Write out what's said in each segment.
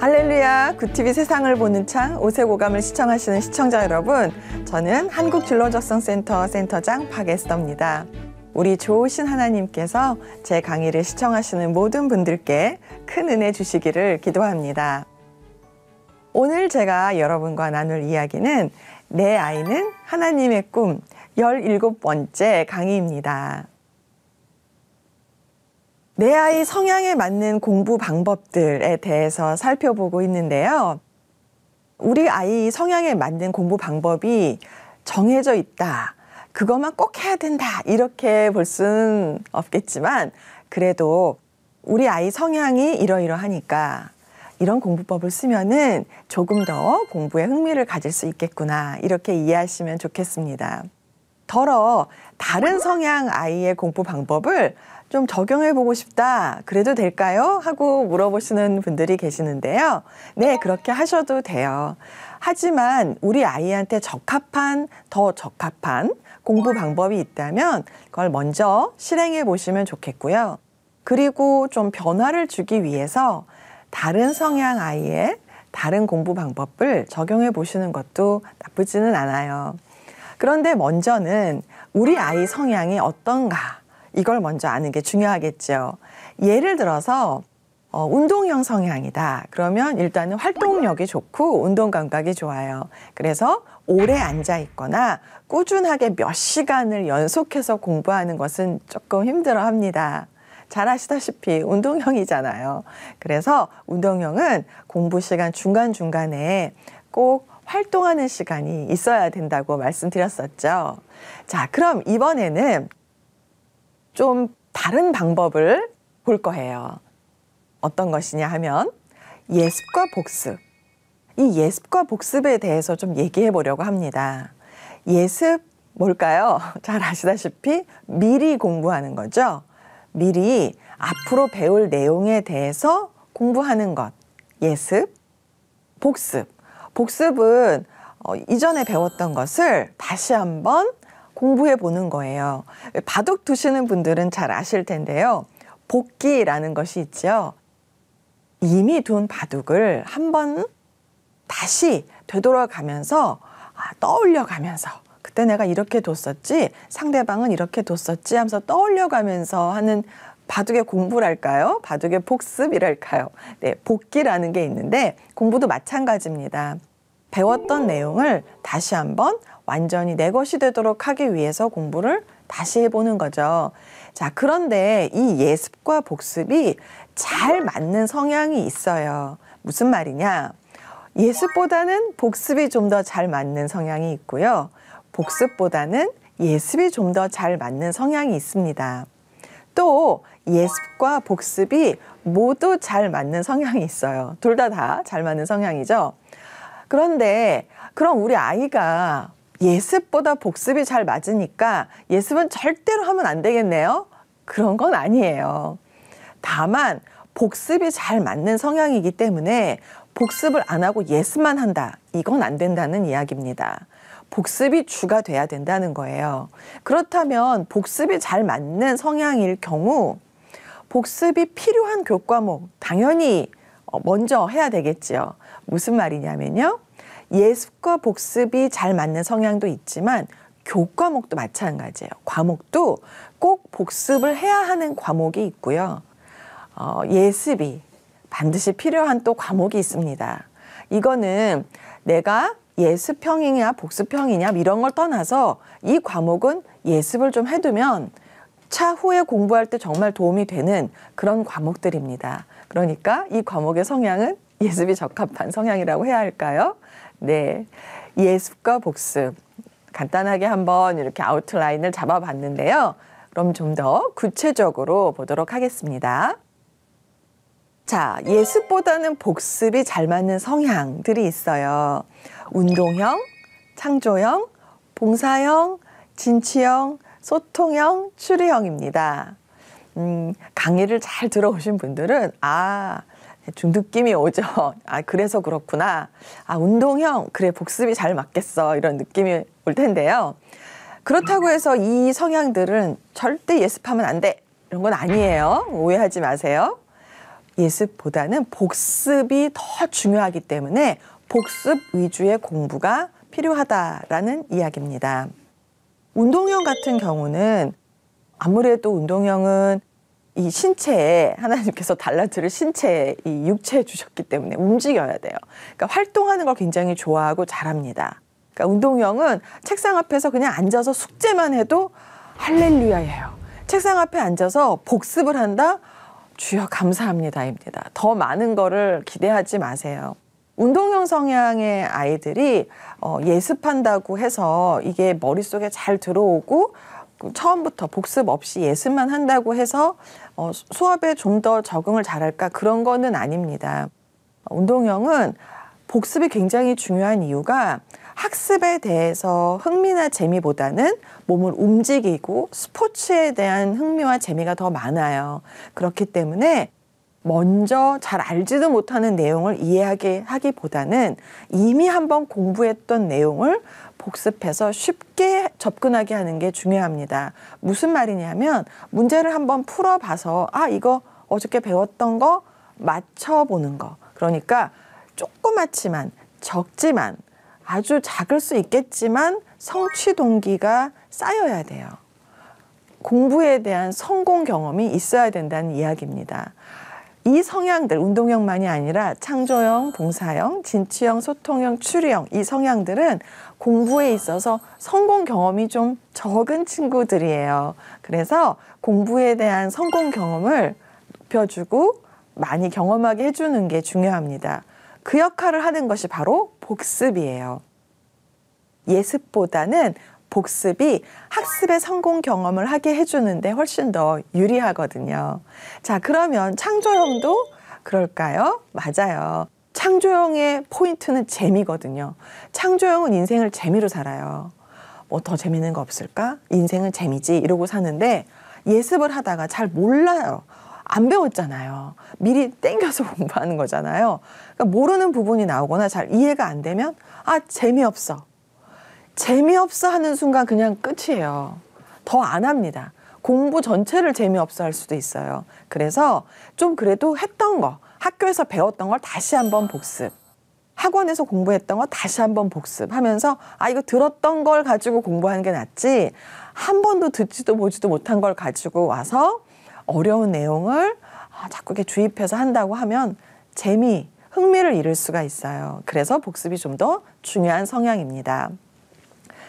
할렐루야, 굿TV 세상을 보는 창 오색오감을 시청하시는 시청자 여러분, 저는 한국진로적성센터 센터장 박에스더입니다. 우리 좋으신 하나님께서 제 강의를 시청하시는 모든 분들께 큰 은혜 주시기를 기도합니다. 오늘 제가 여러분과 나눌 이야기는 내 아이는 하나님의 꿈 17번째 강의입니다. 내 아이 성향에 맞는 공부 방법들에 대해서 살펴보고 있는데요. 우리 아이 성향에 맞는 공부 방법이 정해져 있다, 그것만 꼭 해야 된다, 이렇게 볼 수는 없겠지만, 그래도 우리 아이 성향이 이러이러하니까 이런 공부법을 쓰면은 조금 더 공부에 흥미를 가질 수 있겠구나, 이렇게 이해하시면 좋겠습니다. 더러 다른 성향 아이의 공부 방법을 좀 적용해보고 싶다, 그래도 될까요? 하고 물어보시는 분들이 계시는데요. 네, 그렇게 하셔도 돼요. 하지만 우리 아이한테 더 적합한 공부 방법이 있다면 그걸 먼저 실행해 보시면 좋겠고요. 그리고 좀 변화를 주기 위해서 다른 성향 아이의 다른 공부 방법을 적용해 보시는 것도 나쁘지는 않아요. 그런데 먼저는 우리 아이 성향이 어떤가, 이걸 먼저 아는 게 중요하겠죠. 예를 들어서 운동형 성향이다. 그러면 일단은 활동력이 좋고 운동 감각이 좋아요. 그래서 오래 앉아 있거나 꾸준하게 몇 시간을 연속해서 공부하는 것은 조금 힘들어 합니다. 잘 아시다시피 운동형이잖아요. 그래서 운동형은 공부 시간 중간중간에 꼭 활동하는 시간이 있어야 된다고 말씀드렸었죠. 자, 그럼 이번에는 좀 다른 방법을 볼 거예요. 어떤 것이냐 하면 예습과 복습. 이 예습과 복습에 대해서 좀 얘기해 보려고 합니다. 예습 뭘까요? 잘 아시다시피 미리 공부하는 거죠. 미리 앞으로 배울 내용에 대해서 공부하는 것. 예습, 복습. 복습은 이전에 배웠던 것을 다시 한번 공부해 보는 거예요. 바둑 두시는 분들은 잘 아실 텐데요. 복기라는 것이 있죠. 이미 둔 바둑을 한번 다시 되돌아가면서 떠올려가면서, 그때 내가 이렇게 뒀었지, 상대방은 이렇게 뒀었지 하면서 떠올려가면서 하는 바둑의 공부랄까요? 바둑의 복습이랄까요? 네, 복기라는 게 있는데 공부도 마찬가지입니다. 배웠던 내용을 다시 한번 완전히 내 것이 되도록 하기 위해서 공부를 다시 해보는 거죠. 자, 그런데 이 예습과 복습이 잘 맞는 성향이 있어요. 무슨 말이냐? 예습보다는 복습이 좀 더 잘 맞는 성향이 있고요. 복습보다는 예습이 좀 더 잘 맞는 성향이 있습니다. 또 예습과 복습이 모두 잘 맞는 성향이 있어요. 둘 다 잘 맞는 성향이죠. 그런데 그럼 우리 아이가 예습보다 복습이 잘 맞으니까 예습은 절대로 하면 안 되겠네요? 그런 건 아니에요. 다만 복습이 잘 맞는 성향이기 때문에 복습을 안 하고 예습만 한다, 이건 안 된다는 이야기입니다. 복습이 주가 돼야 된다는 거예요. 그렇다면 복습이 잘 맞는 성향일 경우 복습이 필요한 교과목 당연히 먼저 해야 되겠지요. 무슨 말이냐면요, 예습과 복습이 잘 맞는 성향도 있지만 교과목도 마찬가지예요. 과목도 꼭 복습을 해야 하는 과목이 있고요. 예습이 반드시 필요한 또 과목이 있습니다. 이거는 내가 예습형이냐 복습형이냐 이런 걸 떠나서 이 과목은 예습을 좀 해두면 차후에 공부할 때 정말 도움이 되는 그런 과목들입니다. 그러니까 이 과목의 성향은 예습이 적합한 성향이라고 해야 할까요? 네, 예습과 복습 간단하게 한번 이렇게 아웃라인을 잡아봤는데요. 그럼 좀 더 구체적으로 보도록 하겠습니다. 자, 예습보다는 복습이 잘 맞는 성향들이 있어요. 운동형, 창조형, 봉사형, 진취형, 소통형, 추리형입니다. 강의를 잘 들어오신 분들은 좀 느낌이 오죠. 그래서 그렇구나. 운동형, 그래, 복습이 잘 맞겠어, 이런 느낌이 올 텐데요. 그렇다고 해서 이 성향들은 절대 예습하면 안 돼, 이런 건 아니에요. 오해하지 마세요. 예습보다는 복습이 더 중요하기 때문에 복습 위주의 공부가 필요하다라는 이야기입니다. 운동형 같은 경우는 아무래도 운동형은 이 신체에 하나님께서 달란트를 신체에 이 육체에 주셨기 때문에 움직여야 돼요. 그러니까 활동하는 걸 굉장히 좋아하고 잘합니다. 그러니까 운동형은 책상 앞에서 그냥 앉아서 숙제만 해도 할렐루야예요. 책상 앞에 앉아서 복습을 한다? 주여 감사합니다입니다. 더 많은 거를 기대하지 마세요. 운동형 성향의 아이들이 예습한다고 해서 이게 머릿속에 잘 들어오고 처음부터 복습 없이 예습만 한다고 해서 수업에 좀 더 적응을 잘할까? 그런 거는 아닙니다. 운동형은 복습이 굉장히 중요한 이유가 학습에 대해서 흥미나 재미보다는 몸을 움직이고 스포츠에 대한 흥미와 재미가 더 많아요. 그렇기 때문에 먼저 잘 알지도 못하는 내용을 이해하게 하기보다는 이미 한번 공부했던 내용을 복습해서 쉽게 접근하게 하는 게 중요합니다. 무슨 말이냐면 문제를 한번 풀어봐서 이거 어저께 배웠던 거 맞춰보는 거. 그러니까 조그맣지만 적지만 아주 작을 수 있겠지만 성취 동기가 쌓여야 돼요. 공부에 대한 성공 경험이 있어야 된다는 이야기입니다. 이 성향들, 운동형만이 아니라 창조형, 봉사형, 진취형, 소통형, 추리형 이 성향들은 공부에 있어서 성공 경험이 좀 적은 친구들이에요. 그래서 공부에 대한 성공 경험을 높여주고 많이 경험하게 해주는 게 중요합니다. 그 역할을 하는 것이 바로 복습이에요. 예습보다는 복습이 학습의 성공 경험을 하게 해주는데 훨씬 더 유리하거든요. 자, 그러면 창조형도 그럴까요? 맞아요. 창조형의 포인트는 재미거든요. 창조형은 인생을 재미로 살아요. 뭐 더 재밌는 거 없을까? 인생은 재미지 이러고 사는데 예습을 하다가 잘 몰라요. 안 배웠잖아요. 미리 땡겨서 공부하는 거잖아요. 그러니까 모르는 부분이 나오거나 잘 이해가 안 되면 재미없어. 재미없어 하는 순간 그냥 끝이에요. 더 안 합니다. 공부 전체를 재미없어 할 수도 있어요. 그래서 좀 그래도 했던 거, 학교에서 배웠던 걸 다시 한번 복습. 학원에서 공부했던 거 다시 한번 복습하면서 이거 들었던 걸 가지고 공부하는 게 낫지 한 번도 듣지도 보지도 못한 걸 가지고 와서 어려운 내용을 자꾸 이렇게 주입해서 한다고 하면 흥미를 잃을 수가 있어요. 그래서 복습이 좀 더 중요한 성향입니다.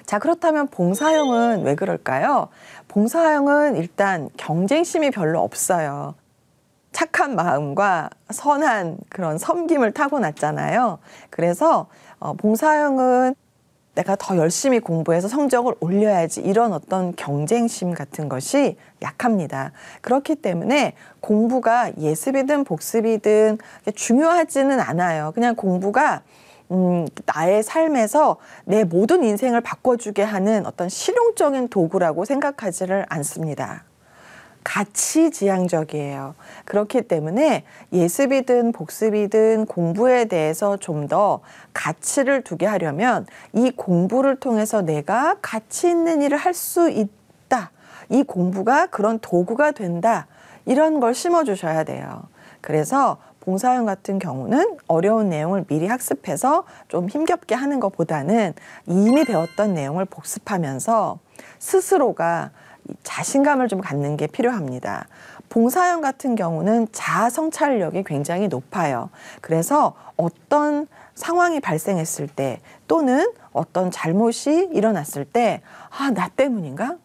자, 그렇다면 봉사형은 왜 그럴까요? 봉사형은 일단 경쟁심이 별로 없어요. 착한 마음과 선한 그런 섬김을 타고났잖아요. 그래서 봉사형은 내가 더 열심히 공부해서 성적을 올려야지 이런 어떤 경쟁심 같은 것이 약합니다. 그렇기 때문에 공부가 예습이든 복습이든 중요하지는 않아요. 그냥 공부가 나의 삶에서 내 모든 인생을 바꿔주게 하는 어떤 실용적인 도구라고 생각하지를 않습니다. 가치지향적이에요. 그렇기 때문에 예습이든 복습이든 공부에 대해서 좀 더 가치를 두게 하려면 이 공부를 통해서 내가 가치 있는 일을 할 수 있다. 이 공부가 그런 도구가 된다. 이런 걸 심어주셔야 돼요. 그래서 봉사형 같은 경우는 어려운 내용을 미리 학습해서 좀 힘겹게 하는 것보다는 이미 배웠던 내용을 복습하면서 스스로가 자신감을 좀 갖는 게 필요합니다. 봉사형 같은 경우는 자아 성찰력이 굉장히 높아요. 그래서 어떤 상황이 발생했을 때 또는 어떤 잘못이 일어났을 때 나 때문인가?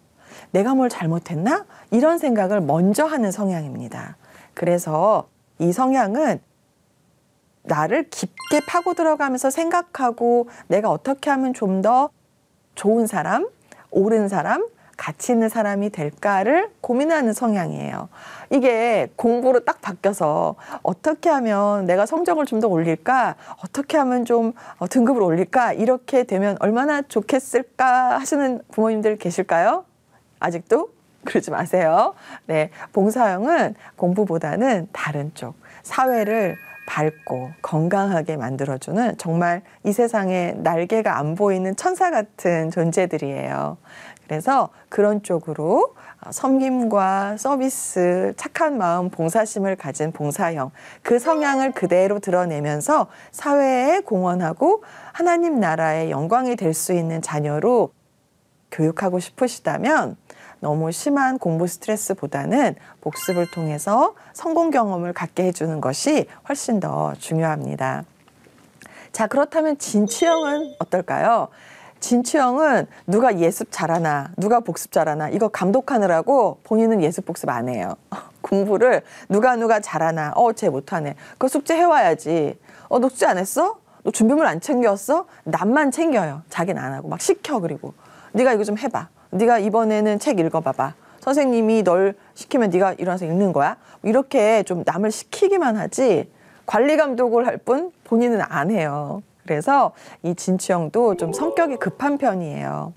내가 뭘 잘못했나? 이런 생각을 먼저 하는 성향입니다. 그래서 이 성향은 나를 깊게 파고 들어가면서 생각하고 내가 어떻게 하면 좀 더 좋은 사람, 옳은 사람, 가치 있는 사람이 될까를 고민하는 성향이에요. 이게 공부로 딱 바뀌어서 어떻게 하면 내가 성적을 좀 더 올릴까? 어떻게 하면 좀 등급을 올릴까? 이렇게 되면 얼마나 좋겠을까 하시는 부모님들 계실까요? 아직도? 그러지 마세요. 네, 봉사형은 공부보다는 다른 쪽, 사회를 밝고 건강하게 만들어주는 정말 이 세상에 날개가 안 보이는 천사 같은 존재들이에요. 그래서 그런 쪽으로 섬김과 서비스, 착한 마음, 봉사심을 가진 봉사형, 그 성향을 그대로 드러내면서 사회에 공헌하고 하나님 나라의 영광이 될 수 있는 자녀로 교육하고 싶으시다면 너무 심한 공부 스트레스보다는 복습을 통해서 성공 경험을 갖게 해주는 것이 훨씬 더 중요합니다. 자, 그렇다면 진취형은 어떨까요? 진취형은 누가 예습 잘하나, 누가 복습 잘하나 이거 감독하느라고 본인은 예습 복습 안 해요. 공부를 누가 잘하나, 쟤 못하네. 그거 숙제 해와야지. 너 숙제 안 했어? 너 준비물 안 챙겼어? 남만 챙겨요. 자기는 안 하고 막 시켜. 그리고 네가 이거 좀 해봐. 네가 이번에는 책 읽어봐봐. 선생님이 널 시키면 네가 일어나서 읽는 거야. 이렇게 좀 남을 시키기만 하지 관리 감독을 할 뿐 본인은 안 해요. 그래서 이 진취형도 좀 성격이 급한 편이에요.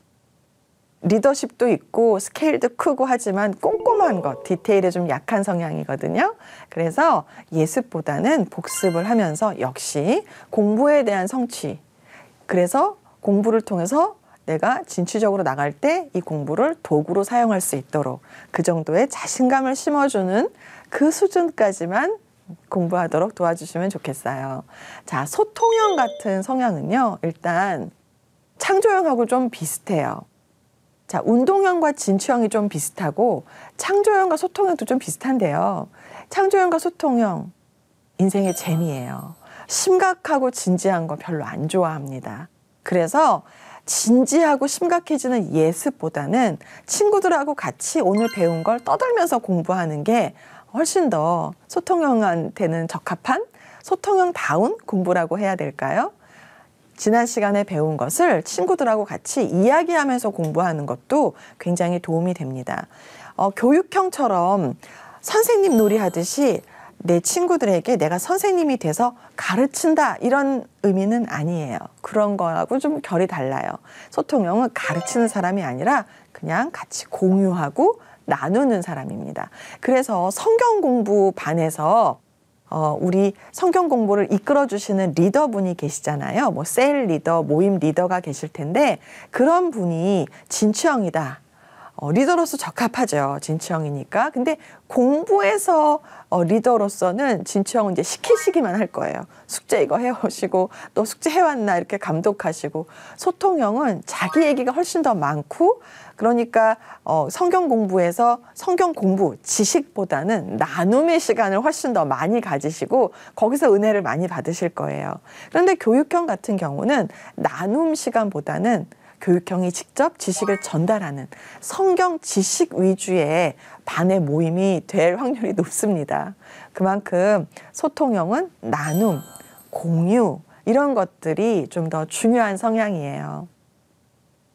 리더십도 있고 스케일도 크고 하지만 꼼꼼한 것, 디테일에 좀 약한 성향이거든요. 그래서 예습보다는 복습을 하면서 역시 공부에 대한 성취. 그래서 공부를 통해서 내가 진취적으로 나갈 때 이 공부를 도구로 사용할 수 있도록 그 정도의 자신감을 심어주는 그 수준까지만 공부하도록 도와주시면 좋겠어요. 자, 소통형 같은 성향은요, 일단 창조형하고 좀 비슷해요. 자, 운동형과 진취형이 좀 비슷하고 창조형과 소통형도 좀 비슷한데요. 창조형과 소통형, 인생의 재미예요. 심각하고 진지한 거 별로 안 좋아합니다. 그래서 진지하고 심각해지는 예습보다는 친구들하고 같이 오늘 배운 걸 떠들면서 공부하는 게 훨씬 더 소통형한테는 적합한 소통형다운 공부라고 해야 될까요? 지난 시간에 배운 것을 친구들하고 같이 이야기하면서 공부하는 것도 굉장히 도움이 됩니다. 교육형처럼 선생님 놀이 하듯이 내 친구들에게 내가 선생님이 돼서 가르친다 이런 의미는 아니에요. 그런 거하고 좀 결이 달라요. 소통형은 가르치는 사람이 아니라 그냥 같이 공유하고 나누는 사람입니다. 그래서 성경 공부 반에서 우리 성경 공부를 이끌어 주시는 리더분이 계시잖아요. 뭐 셀 리더, 모임 리더가 계실 텐데 그런 분이 진취형이다. 리더로서 적합하죠. 진취형이니까. 근데 공부에서 리더로서는 진취형은 이제 시키시기만 할 거예요. 숙제 이거 해오시고 또 숙제 해왔나 이렇게 감독하시고 소통형은 자기 얘기가 훨씬 더 많고 그러니까 성경 공부에서 성경 공부 지식보다는 나눔의 시간을 훨씬 더 많이 가지시고 거기서 은혜를 많이 받으실 거예요. 그런데 교육형 같은 경우는 나눔 시간보다는 교육형이 직접 지식을 전달하는 성경 지식 위주의 반의 모임이 될 확률이 높습니다. 그만큼 소통형은 나눔, 공유 이런 것들이 좀 더 중요한 성향이에요.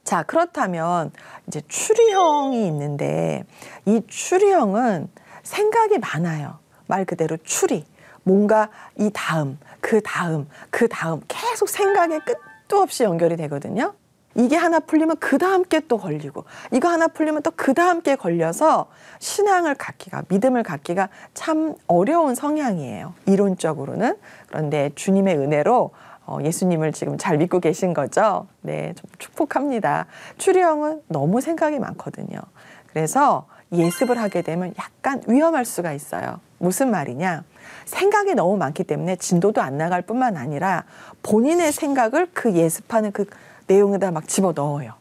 자, 그렇다면 이제 추리형이 있는데 이 추리형은 생각이 많아요. 말 그대로 추리. 뭔가 이 다음, 그 다음, 그 다음 계속 생각에 끝도 없이 연결이 되거든요. 이게 하나 풀리면 그 다음 게 또 걸리고 이거 하나 풀리면 또 그 다음 게 걸려서 신앙을 갖기가 믿음을 갖기가 참 어려운 성향이에요. 이론적으로는. 그런데 주님의 은혜로 예수님을 지금 잘 믿고 계신 거죠. 네, 좀 축복합니다. 추리형은 너무 생각이 많거든요. 그래서 예습을 하게 되면 약간 위험할 수가 있어요. 무슨 말이냐? 생각이 너무 많기 때문에 진도도 안 나갈 뿐만 아니라 본인의 생각을 그 예습하는 그 내용에다 막 집어넣어요.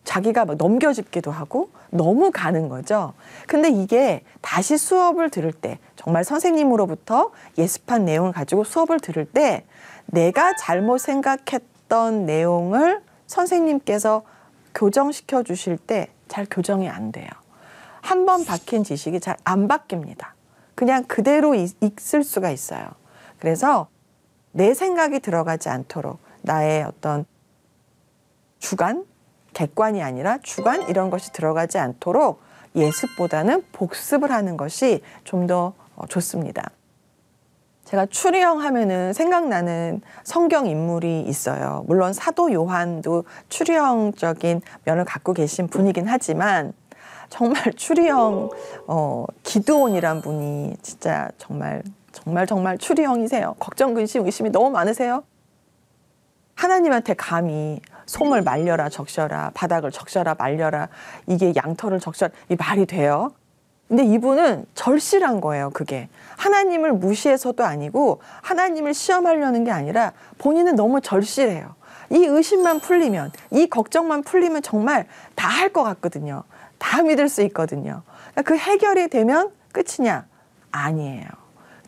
자기가 막 넘겨짚기도 하고 너무 가는 거죠. 근데 이게 다시 수업을 들을 때 정말 선생님으로부터 예습한 내용을 가지고 수업을 들을 때 내가 잘못 생각했던 내용을 선생님께서 교정시켜 주실 때 잘 교정이 안 돼요. 한 번 박힌 지식이 잘 안 바뀝니다. 그냥 그대로 있을 수가 있어요. 그래서 내 생각이 들어가지 않도록 나의 어떤 주관, 객관이 아니라 주관 이런 것이 들어가지 않도록 예습보다는 복습을 하는 것이 좀 더 좋습니다. 제가 추리형 하면은 생각나는 성경 인물이 있어요. 물론 사도 요한도 추리형적인 면을 갖고 계신 분이긴 하지만 정말 추리형 기드온이란 분이 진짜 정말 정말 추리형이세요. 걱정, 근심, 의심이 너무 많으세요. 하나님한테 감히 솜을 말려라 적셔라, 바닥을 적셔라 말려라, 이게 양털을 적셔라, 이 말이 돼요? 근데 이분은 절실한 거예요. 그게 하나님을 무시해서도 아니고 하나님을 시험하려는 게 아니라 본인은 너무 절실해요. 이 의심만 풀리면, 이 걱정만 풀리면 정말 다 할 것 같거든요. 다 믿을 수 있거든요. 그러니까 그 해결이 되면 끝이냐? 아니에요.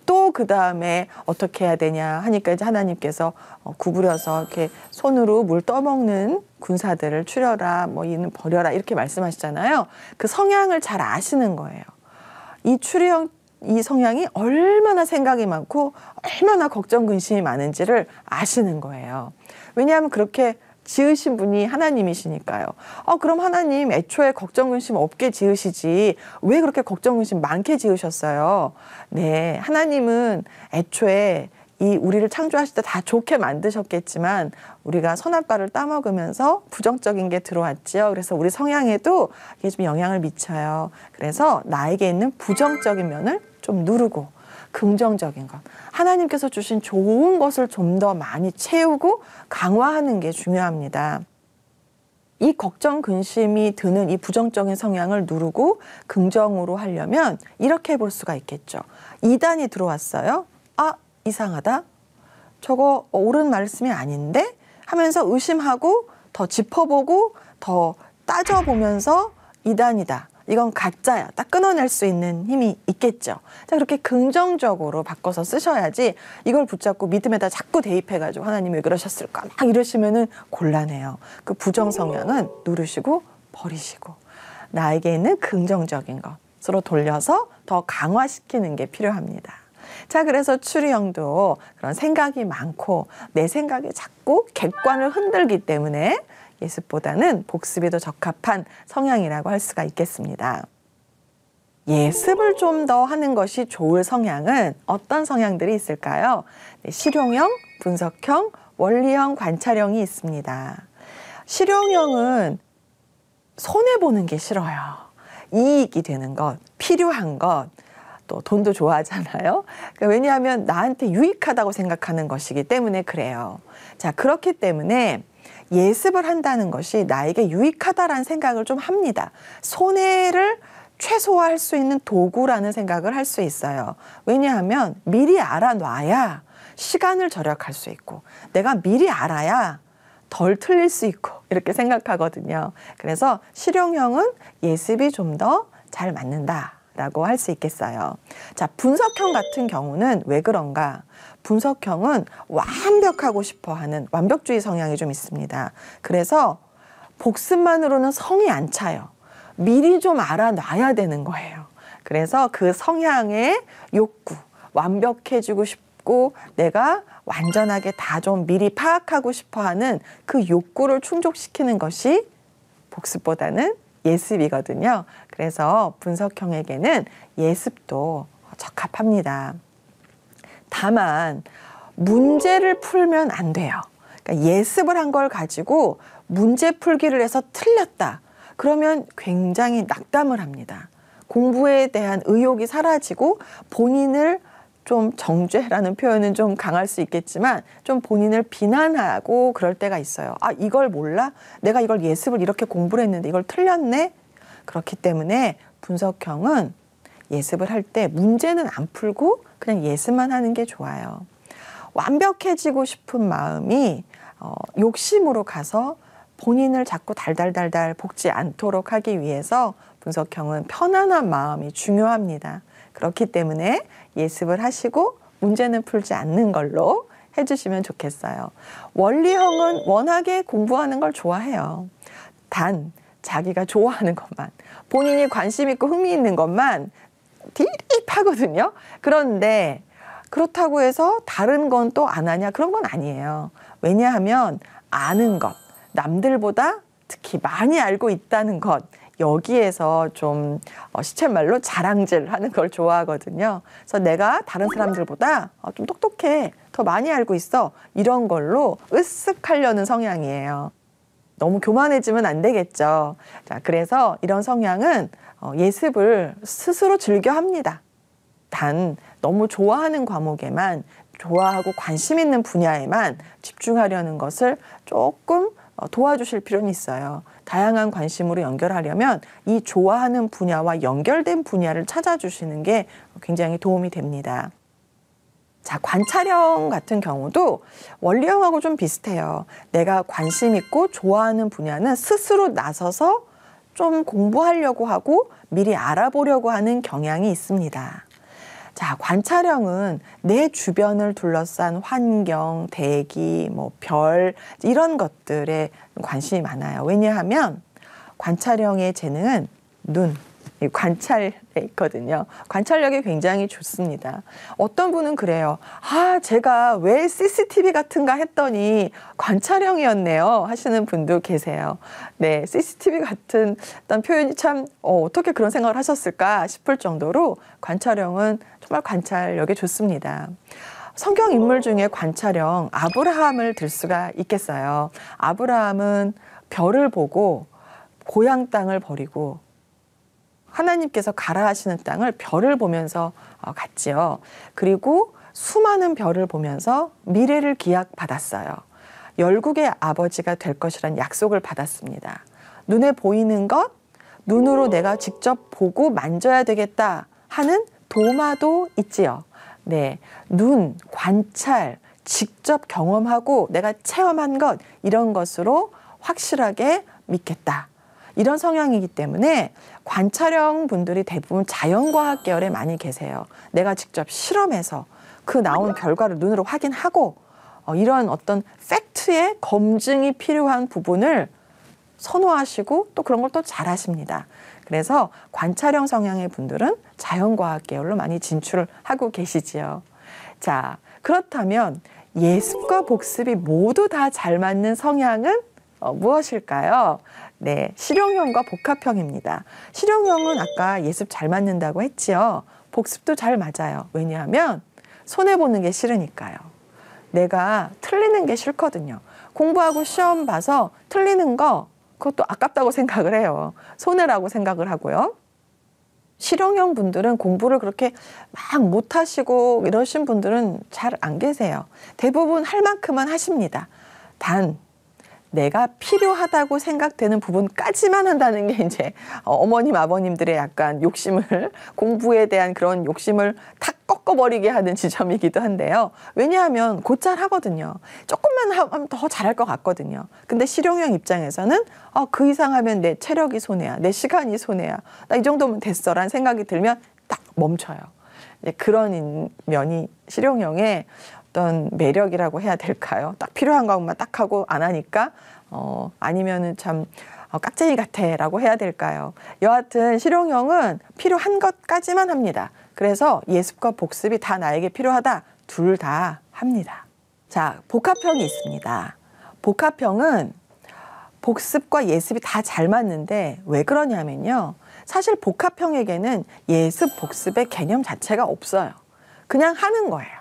또 그 다음에 어떻게 해야 되냐 하니까 이제 하나님께서 구부려서 이렇게 손으로 물 떠먹는 군사들을 추려라, 뭐 이는 버려라 이렇게 말씀하시잖아요. 그 성향을 잘 아시는 거예요. 이 추리형 이 성향이 얼마나 생각이 많고 얼마나 걱정 근심이 많은지를 아시는 거예요. 왜냐하면 그렇게 지으신 분이 하나님이시니까요. 그럼 하나님 애초에 걱정 근심 없게 지으시지 왜 그렇게 걱정 근심 많게 지으셨어요? 네, 하나님은 애초에 이 우리를 창조하실 때 다 좋게 만드셨겠지만 우리가 선악과를 따먹으면서 부정적인 게 들어왔지요. 그래서 우리 성향에도 이게 좀 영향을 미쳐요. 그래서 나에게 있는 부정적인 면을 좀 누르고 긍정적인 것, 하나님께서 주신 좋은 것을 좀 더 많이 채우고 강화하는 게 중요합니다. 이 걱정, 근심이 드는 이 부정적인 성향을 누르고 긍정으로 하려면 이렇게 해볼 수가 있겠죠. 이단이 들어왔어요. 이상하다. 저거 옳은 말씀이 아닌데? 하면서 의심하고 더 짚어보고 더 따져보면서 이단이다. 이건 가짜야. 딱 끊어낼 수 있는 힘이 있겠죠. 자, 그렇게 긍정적으로 바꿔서 쓰셔야지 이걸 붙잡고 믿음에다 자꾸 대입해가지고 하나님 왜 그러셨을까? 막 이러시면은 곤란해요. 그 부정 성향은 누르시고 버리시고 나에게 있는 긍정적인 것으로 돌려서 더 강화시키는 게 필요합니다. 자, 그래서 추리형도 그런 생각이 많고 내 생각이 자꾸 객관을 흔들기 때문에 예습보다는 복습이 더 적합한 성향이라고 할 수가 있겠습니다. 예습을 좀 더 하는 것이 좋을 성향은 어떤 성향들이 있을까요? 네, 실용형, 분석형, 원리형, 관찰형이 있습니다. 실용형은 손해보는 게 싫어요. 이익이 되는 것, 필요한 것, 또 돈도 좋아하잖아요. 그러니까 왜냐하면 나한테 유익하다고 생각하는 것이기 때문에 그래요. 자, 그렇기 때문에 예습을 한다는 것이 나에게 유익하다라는 생각을 좀 합니다. 손해를 최소화할 수 있는 도구라는 생각을 할 수 있어요. 왜냐하면 미리 알아놔야 시간을 절약할 수 있고 내가 미리 알아야 덜 틀릴 수 있고 이렇게 생각하거든요. 그래서 실용형은 예습이 좀 더 잘 맞는다라고 할 수 있겠어요. 자, 분석형 같은 경우는 왜 그런가? 분석형은 완벽하고 싶어하는 완벽주의 성향이 좀 있습니다. 그래서 복습만으로는 성이 안 차요. 미리 좀 알아놔야 되는 거예요. 그래서 그 성향의 욕구, 완벽해지고 싶고 내가 완전하게 다 좀 미리 파악하고 싶어하는 그 욕구를 충족시키는 것이 복습보다는 예습이거든요. 그래서 분석형에게는 예습도 적합합니다. 다만 문제를 풀면 안 돼요. 그러니까 예습을 한 걸 가지고 문제 풀기를 해서 틀렸다. 그러면 굉장히 낙담을 합니다. 공부에 대한 의욕이 사라지고 본인을 좀 정죄라는 표현은 좀 강할 수 있겠지만 좀 본인을 비난하고 그럴 때가 있어요. 이걸 몰라? 내가 이걸 예습을 이렇게 공부를 했는데 이걸 틀렸네? 그렇기 때문에 분석형은 예습을 할 때 문제는 안 풀고 그냥 예습만 하는 게 좋아요. 완벽해지고 싶은 마음이 욕심으로 가서 본인을 자꾸 달달달달 볶지 않도록 하기 위해서 분석형은 편안한 마음이 중요합니다. 그렇기 때문에 예습을 하시고 문제는 풀지 않는 걸로 해주시면 좋겠어요. 원리형은 워낙에 공부하는 걸 좋아해요. 단 자기가 좋아하는 것만, 본인이 관심 있고 흥미 있는 것만 딥하거든요. 그런데 그렇다고 해서 다른 건 또 안 하냐? 그런 건 아니에요. 왜냐하면 아는 것, 남들보다 특히 많이 알고 있다는 것, 여기에서 좀 시쳇말로 자랑질 하는 걸 좋아하거든요. 그래서 내가 다른 사람들보다 좀 똑똑해, 더 많이 알고 있어, 이런 걸로 으쓱하려는 성향이에요. 너무 교만해지면 안 되겠죠. 자, 그래서 이런 성향은 예습을 스스로 즐겨 합니다. 단 너무 좋아하는 과목에만 좋아하고 관심 있는 분야에만 집중하려는 것을 조금 도와주실 필요는 있어요. 다양한 관심으로 연결하려면 이 좋아하는 분야와 연결된 분야를 찾아주시는 게 굉장히 도움이 됩니다. 자, 관찰형 같은 경우도 원리형하고 좀 비슷해요. 내가 관심 있고 좋아하는 분야는 스스로 나서서 좀 공부하려고 하고 미리 알아보려고 하는 경향이 있습니다. 자, 관찰형은 내 주변을 둘러싼 환경, 대기, 별 이런 것들에 관심이 많아요. 왜냐하면 관찰형의 재능은 눈, 관찰에 있거든요. 관찰력이 굉장히 좋습니다. 어떤 분은 그래요. 아, 제가 왜 CCTV 같은가 했더니 관찰형이었네요 하시는 분도 계세요. 네, CCTV 같은 어떤 표현이 참 어떻게 그런 생각을 하셨을까 싶을 정도로 관찰형은 정말 관찰력이 좋습니다. 성경 인물 중에 관찰형 아브라함을 들 수가 있겠어요. 아브라함은 별을 보고 고향 땅을 버리고 하나님께서 가라 하시는 땅을 별을 보면서 갔지요. 그리고 수많은 별을 보면서 미래를 기약받았어요. 열국의 아버지가 될 것이란 약속을 받았습니다. 눈에 보이는 것, 눈으로 내가 직접 보고 만져야 되겠다 하는 도마도 있지요. 네, 눈, 관찰, 직접 경험하고 내가 체험한 것 이런 것으로 확실하게 믿겠다. 이런 성향이기 때문에 관찰형 분들이 대부분 자연과학 계열에 많이 계세요. 내가 직접 실험해서 그 나온 결과를 눈으로 확인하고 이런 어떤 팩트의 검증이 필요한 부분을 선호하시고 또 그런 걸 또 잘하십니다. 그래서 관찰형 성향의 분들은 자연과학 계열로 많이 진출을 하고 계시지요. 자, 그렇다면 예습과 복습이 모두 다 잘 맞는 성향은 무엇일까요? 네, 실용형과 복합형입니다. 실용형은 아까 예습 잘 맞는다고 했지요. 복습도 잘 맞아요. 왜냐하면 손해보는 게 싫으니까요. 내가 틀리는 게 싫거든요. 공부하고 시험 봐서 틀리는 거 그것도 아깝다고 생각을 해요. 손해라고 생각을 하고요. 실용형 분들은 공부를 그렇게 막 못하시고 이러신 분들은 잘 안 계세요. 대부분 할 만큼은 하십니다. 단 내가 필요하다고 생각되는 부분까지만 한다는 게 이제 어머님, 아버님들의 약간 욕심을, 공부에 대한 그런 욕심을 탁 꺾어버리게 하는 지점이기도 한데요. 왜냐하면 곧잘 하거든요. 조금만 하면 더 잘할 것 같거든요. 근데 실용형 입장에서는 그 이상 하면 내 체력이 손해야, 내 시간이 손해야, 나 이 정도면 됐어 라는 생각이 들면 딱 멈춰요. 그런 면이 실용형의 어떤 매력이라고 해야 될까요? 딱 필요한 것만 딱 하고 안 하니까 아니면은 참 깍쟁이 같아라고 해야 될까요? 여하튼 실용형은 필요한 것까지만 합니다. 그래서 예습과 복습이 다 나에게 필요하다. 둘 다 합니다. 자, 복합형이 있습니다. 복합형은 복습과 예습이 다 잘 맞는데 왜 그러냐면요. 사실 복합형에게는 예습, 복습의 개념 자체가 없어요. 그냥 하는 거예요.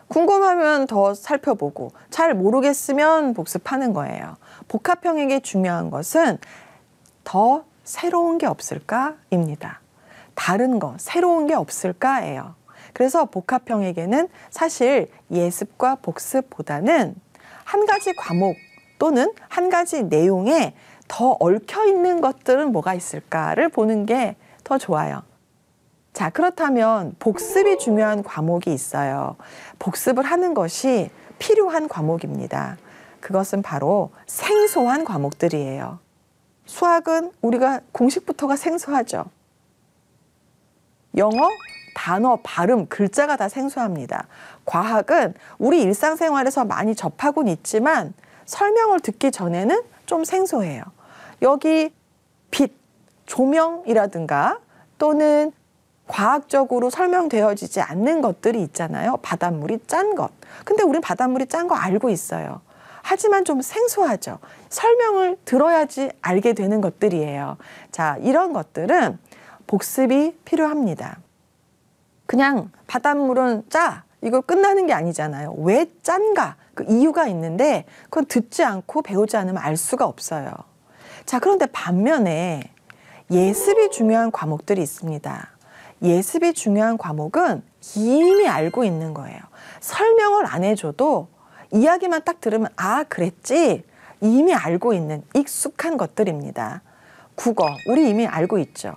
궁금하면 더 살펴보고 잘 모르겠으면 복습하는 거예요. 복합형에게 중요한 것은 더 새로운 게 없을까입니다. 다른 거, 새로운 게 없을까예요. 그래서 복합형에게는 사실 예습과 복습보다는 한 가지 과목 또는 한 가지 내용에 더 얽혀 있는 것들은 뭐가 있을까를 보는 게 더 좋아요. 자, 그렇다면 복습이 중요한 과목이 있어요. 복습을 하는 것이 필요한 과목입니다. 그것은 바로 생소한 과목들이에요. 수학은 우리가 공식부터가 생소하죠. 영어, 단어, 발음, 글자가 다 생소합니다. 과학은 우리 일상생활에서 많이 접하고는 있지만 설명을 듣기 전에는 좀 생소해요. 여기 빛, 조명이라든가 또는 과학적으로 설명되어지지 않는 것들이 있잖아요. 바닷물이 짠 것. 근데 우린 바닷물이 짠 거 알고 있어요. 하지만 좀 생소하죠. 설명을 들어야지 알게 되는 것들이에요. 자, 이런 것들은 복습이 필요합니다. 그냥 바닷물은 짜. 이거 끝나는 게 아니잖아요. 왜 짠가? 그 이유가 있는데 그건 듣지 않고 배우지 않으면 알 수가 없어요. 자, 그런데 반면에 예습이 중요한 과목들이 있습니다. 예습이 중요한 과목은 이미 알고 있는 거예요. 설명을 안 해줘도 이야기만 딱 들으면 아, 그랬지? 이미 알고 있는 익숙한 것들입니다. 국어, 우리 이미 알고 있죠.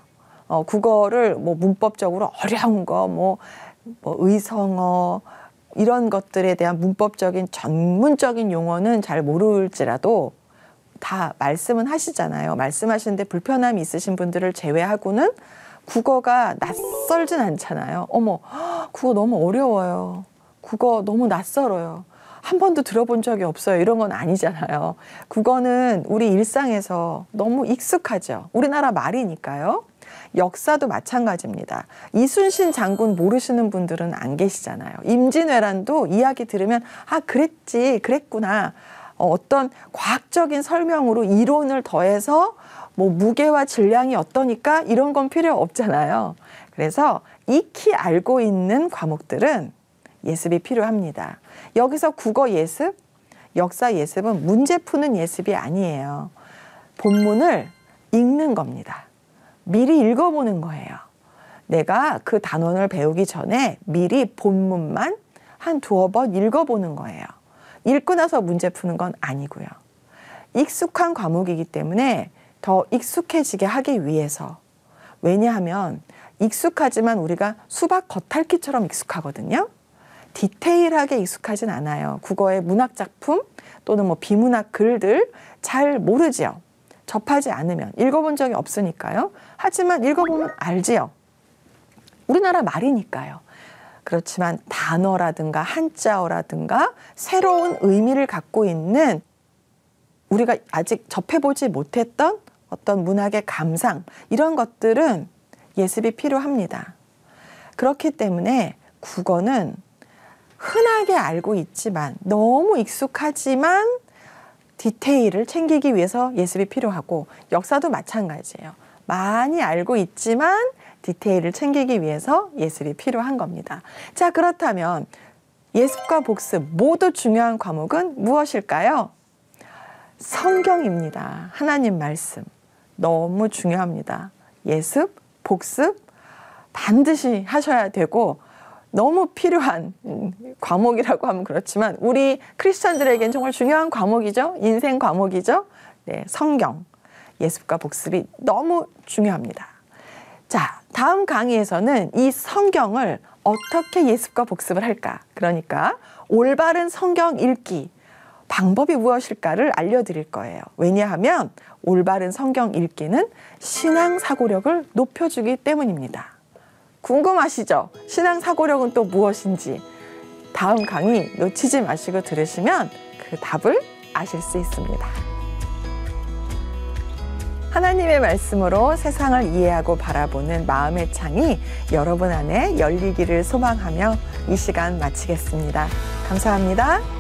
국어를 뭐 문법적으로 어려운 거, 뭐 의성어, 이런 것들에 대한 문법적인 전문적인 용어는 잘 모를지라도 다 말씀은 하시잖아요. 말씀하시는데 불편함이 있으신 분들을 제외하고는 국어가 낯설진 않잖아요. 어머, 국어 너무 어려워요. 국어 너무 낯설어요. 한 번도 들어본 적이 없어요. 이런 건 아니잖아요. 국어는 우리 일상에서 너무 익숙하죠. 우리나라 말이니까요. 역사도 마찬가지입니다. 이순신 장군 모르시는 분들은 안 계시잖아요. 임진왜란도 이야기 들으면 아, 그랬지, 그랬구나. 어떤 과학적인 설명으로 이론을 더해서 뭐 무게와 질량이 어떠니까 이런 건 필요 없잖아요. 그래서 익히 알고 있는 과목들은 예습이 필요합니다. 여기서 국어 예습, 역사 예습은 문제 푸는 예습이 아니에요. 본문을 읽는 겁니다. 미리 읽어보는 거예요. 내가 그 단원을 배우기 전에 미리 본문만 한 두어 번 읽어보는 거예요. 읽고 나서 문제 푸는 건 아니고요. 익숙한 과목이기 때문에 더 익숙해지게 하기 위해서. 왜냐하면 익숙하지만 우리가 수박 겉핥기처럼 익숙하거든요. 디테일하게 익숙하진 않아요. 국어의 문학작품 또는 뭐 비문학 글들 잘 모르지요. 접하지 않으면, 읽어본 적이 없으니까요. 하지만 읽어보면 알지요. 우리나라 말이니까요. 그렇지만 단어라든가 한자어라든가 새로운 의미를 갖고 있는 우리가 아직 접해보지 못했던 어떤 문학의 감상, 이런 것들은 예습이 필요합니다. 그렇기 때문에 국어는 흔하게 알고 있지만 너무 익숙하지만 디테일을 챙기기 위해서 예습이 필요하고, 역사도 마찬가지예요. 많이 알고 있지만 디테일을 챙기기 위해서 예습이 필요한 겁니다. 자, 그렇다면 예습과 복습 모두 중요한 과목은 무엇일까요? 성경입니다. 하나님 말씀. 너무 중요합니다. 예습, 복습 반드시 하셔야 되고 너무 필요한 과목이라고 하면 그렇지만 우리 크리스천들에겐 정말 중요한 과목이죠. 인생 과목이죠. 네, 성경. 예습과 복습이 너무 중요합니다. 자, 다음 강의에서는 이 성경을 어떻게 예습과 복습을 할까? 그러니까 올바른 성경 읽기 방법이 무엇일까를 알려드릴 거예요. 왜냐하면 올바른 성경 읽기는 신앙 사고력을 높여주기 때문입니다. 궁금하시죠? 신앙 사고력은 또 무엇인지 다음 강의 놓치지 마시고 들으시면 그 답을 아실 수 있습니다. 하나님의 말씀으로 세상을 이해하고 바라보는 마음의 창이 여러분 안에 열리기를 소망하며 이 시간 마치겠습니다. 감사합니다.